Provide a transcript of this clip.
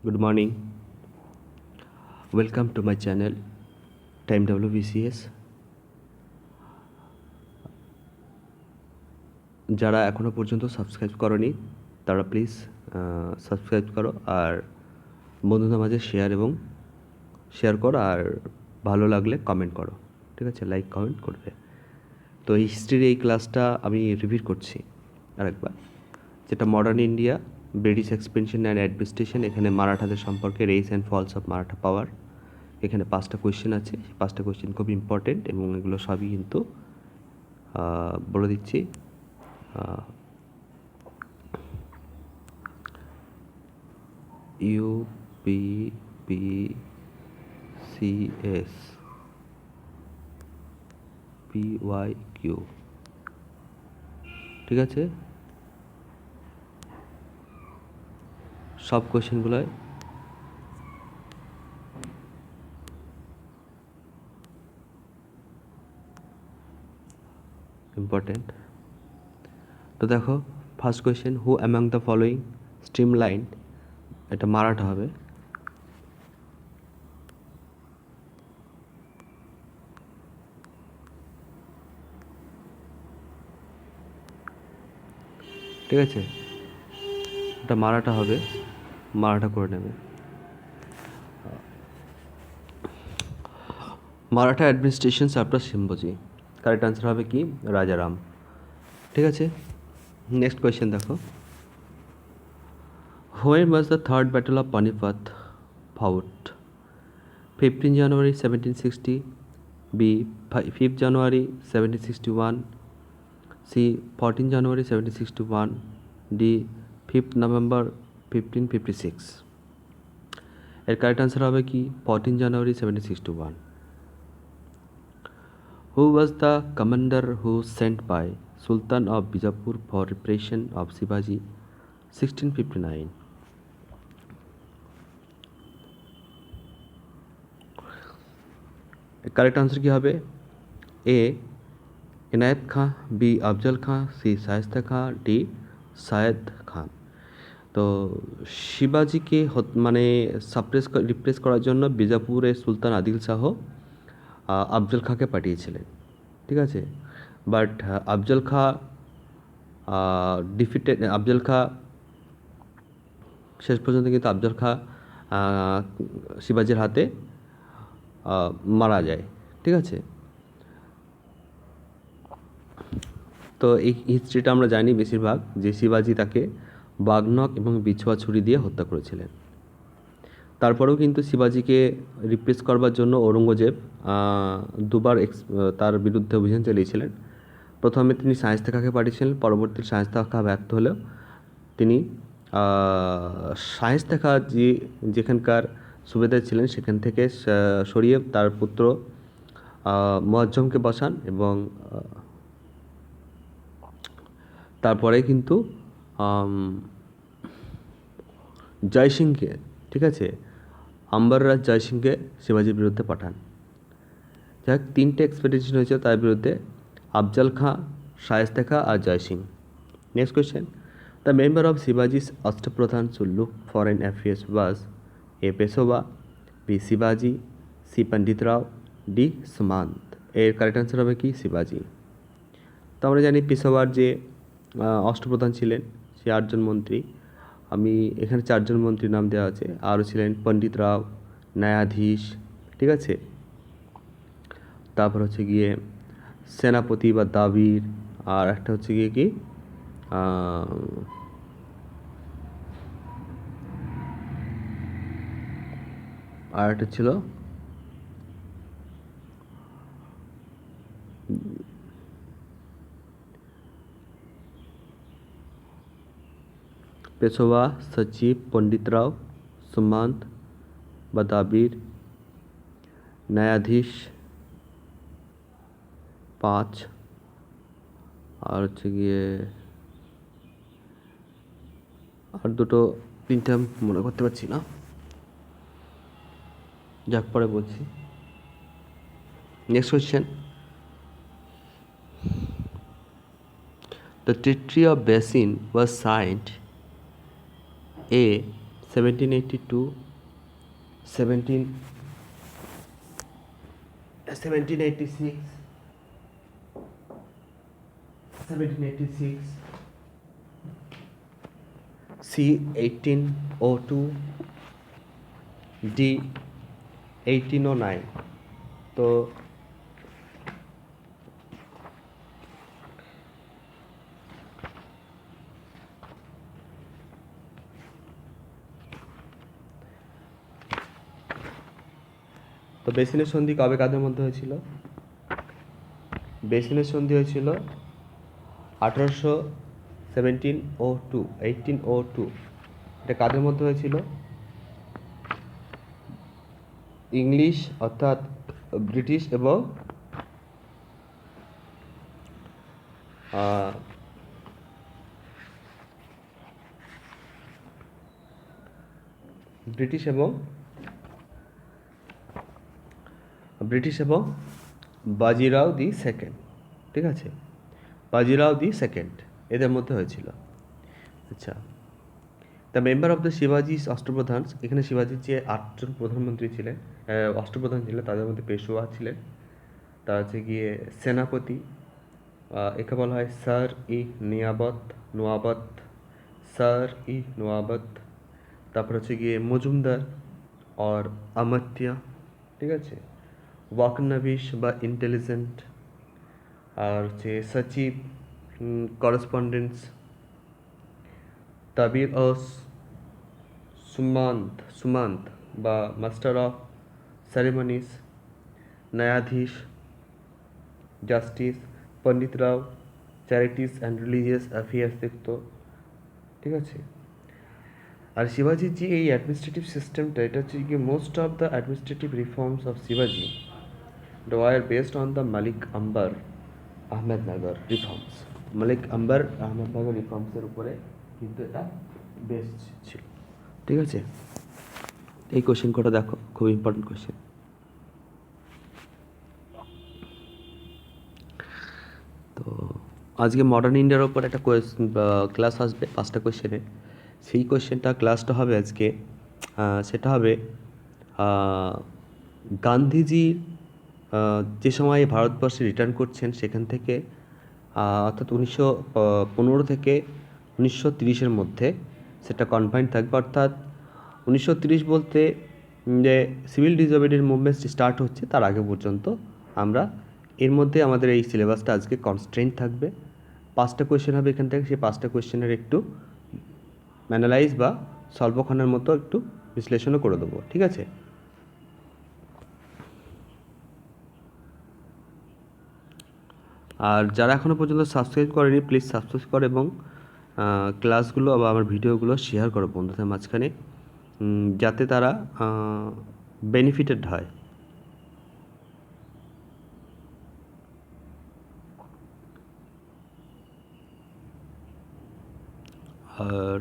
Good morning. Welcome to my channel Time WBCS. যারা এখনও পর্যন্ত সাবস্ক্রাইব করনি তারা প্লিজ সাবস্ক্রাইব করো আর বন্ধুদের মাঝে শেয়ার করো আর ভালো লাগলে কমেন্ট করো, ঠিক আছে? লাইক কমেন্ট করবে। তো এই হিস্ট্রির এই ক্লাসটা আমি রিপিট করছি আরেকবার, যেটা modern India, British expansion and administration. এখানে মারাঠাদের সম্পর্কে rise and fall of Maratha power. এখানে 5টা কোয়েশ্চেন আছে, 5টা কোয়েশ্চেন খুব ইম্পর্টেন্ট এবং এগুলো সবই কিন্তু বলে দিচ্ছি। UPPCS PYQ, ঠিক আছে? সব কোয়েশ্চেনগুলোয় ইম্পর্টেন্ট। তো দেখো, first question, who among the following streamline, এটা মারাঠা হবে। ঠিক আছে, এটা মারাঠা হবে, মারাঠা করে নেবে। মারাঠা অ্যাডমিনিস্ট্রেশন আফটার শিম্বজি, কারেক্ট আনসার হবে কি? রাজারাম। ঠিক আছে, নেক্সট কোয়েশ্চেন দেখো, when was the third battle of Panipat fought? 15 January 1760, B 5 January 1761, C 14 January 1761, D 5 November 1556। এর কারেক্ট আনসার হবে কি? 14 January 1761। Who was the commander who sent by Sultan of Bijapur for repression of Shivaji 1659? Correct answer কী হবে? A Enayat Khan, B Afzal Khan, C Shaista Khan, D Sayed Khan. তো শিবাজিকে replace করার জন্য বিজাপুরের সুলতান আদিল শাহ আফজল খাঁকে পাঠিয়েছিলেন, ঠিক আছে? বাট আফজল খাঁ শেষ পর্যন্ত কিন্তু আফজল খাঁ শিবাজির হাতে মারা যায়, ঠিক আছে? তো এই হিস্ট্রিটা আমরা জানি বেশিরভাগ, যে শিবাজি তাকে বাগনক এবং বিছোয়া ছুরি দিয়ে হত্যা করেছিলেন। তারপরেও কিন্তু শিবাজিকে রিপ্লেস করবার জন্য ঔরঙ্গজেব দুবার তার বিরুদ্ধে অভিযান চালিয়েছিলেন। প্রথমে তিনি শায়েস্তা খাঁকে পাঠিয়েছিলেন, পরবর্তীতে শায়েস্তা খাঁ ব্যর্থ হলেও তিনি শায়েস্তা খাঁ যেখানকার সুবেদার ছিলেন সেখান থেকে সরিয়ে তার পুত্র মুয়াজ্জমকে বসান এবং তারপরে কিন্তু জয়সিংকে, ঠিক আছে, আম্বাররাজ জয়সিংকে শিবাজির বিরুদ্ধে পাঠান। যাই হোক, 3টে এক্সপেডিশন হয়েছিল তার বিরুদ্ধে, আফজল খাঁ, শায়েস্তা খাঁ আর Jaising. Next question, the member of শিবাজিস Ashtapradhan to look foreign affairs was A Peshwa, B শিবাজি, সি পণ্ডিত রাও, ডি সুমান্ত। এর কারেক্ট আনসার হবে কি? শিবাজি। তো আমরা জানি পেশোয়ার যে অষ্টপ্রধান ছিলেন সে 8জন মন্ত্রী, আমি এখানে 4জন মন্ত্রীর নাম দেওয়া আছে, আরও ছিলেন পণ্ডিত রাও, ন্যায়াধীশ, ঠিক আছে? তারপর হচ্ছে গিয়ে সেনাপতি বা দাবির, আর একটা হচ্ছে গিয়ে কি আর একটা ছিল পেশোয়া, সচিব, পণ্ডিত রাও, সুমান্ত বা দাবির, ন্যায়াধীশ 5, আর হচ্ছে গিয়ে আর 3টে মনে করতে পারছি না, যাক পরে বলছি। Next question, the treaty of basin was signed, A 1782, 1786, 1786, C 1802, D 1809। তো বেসিনের সন্ধি কবে কাদের মধ্যে হয়েছিল? বেসিনের সন্ধি হয়েছিল 1802। এটা কাদের মধ্যে হয়েছিল? ইংলিশ অর্থাৎ ব্রিটিশ এবং বাজিরাও দি সেকেন্ড, ঠিক আছে, বাজিরাও দি সেকেন্ড এদের মধ্যে হয়েছিল। আচ্ছা, দ্য মেম্বার অফ দ্য শিবাজি অষ্টপ্রধান, এখানে শিবাজির যে 8জন প্রধানমন্ত্রী ছিলেন, অষ্টপ্রধান ছিলেন, তাদের মধ্যে পেশোয়া ছিলেন, তার হচ্ছে গিয়ে সেনাপতি, একে বলা হয় স্যার ই নোয়াবত, স্যার ই নোয়াবত। তারপর হচ্ছে গিয়ে মজুমদার আর আমাত্য, ঠিক আছে, ওয়াকনবিশ বা ইন্টেলিজেন্ট, আর হচ্ছে সচিব করেসপন্ডেন্স, তাবির ও সুমান্ত বা মাস্টার অফ সেরেমনিস, ন্যায়াধীশ justice, Pandit Rao, charities and religious affairs দেখতো, ঠিক আছে। আর শিবাজির যে এই অ্যাডমিনিস্ট্রেটিভ সিস্টেমটা, এটা হচ্ছে কি most of the administrative reforms of শিবাজি were based on the Malik Ambar Ahmednagar reforms. Malik Ambar Ahmednagar রিফর্মসের উপরে কিন্তু এটা বেসড ছিল, ঠিক আছে। এই কোশ্চেন কটা দেখো, খুব ইম্পর্টেন্ট কোশ্চেন। তো আজকে মডার্ন ইন্ডিয়ার ওপর একটা ক্লাস আসবে 5টা কোশ্চেনে। সেই কোশ্চেনটা ক্লাসটা হবে আজকে, সেটা হবে গান্ধীজির যে সময় ভারতবর্ষে রিটার্ন করছেন সেখান থেকে, অর্থাৎ 1915 থেকে 1930-এর মধ্যে সেটা কনফাইন্ড থাকবে। অর্থাৎ 1930 বলতে যে সিভিল ডিসঅবিডিয়েন্স মুভমেন্ট স্টার্ট হচ্ছে তার আগে পর্যন্ত আমরা এর মধ্যে আমাদের এই সিলেবাসটা আজকে কনস্ট্রেন্ট থাকবে। 5টা কোয়েশ্চেন হবে এখান থেকে, সেই 5টা কোয়েশ্চেনের একটু অ্যানালাইজ বা স্বল্পক্ষণের মতো একটু বিশ্লেষণও করে দেবো, ঠিক আছে। আর যারা এখনও পর্যন্ত সাবস্ক্রাইব করেনি, প্লিজ সাবস্ক্রাইব করো এবং ক্লাসগুলো বা আমার ভিডিওগুলো শেয়ার করো বন্ধুদের মাঝখানে, যাতে তারা বেনিফিটেড হয়। আর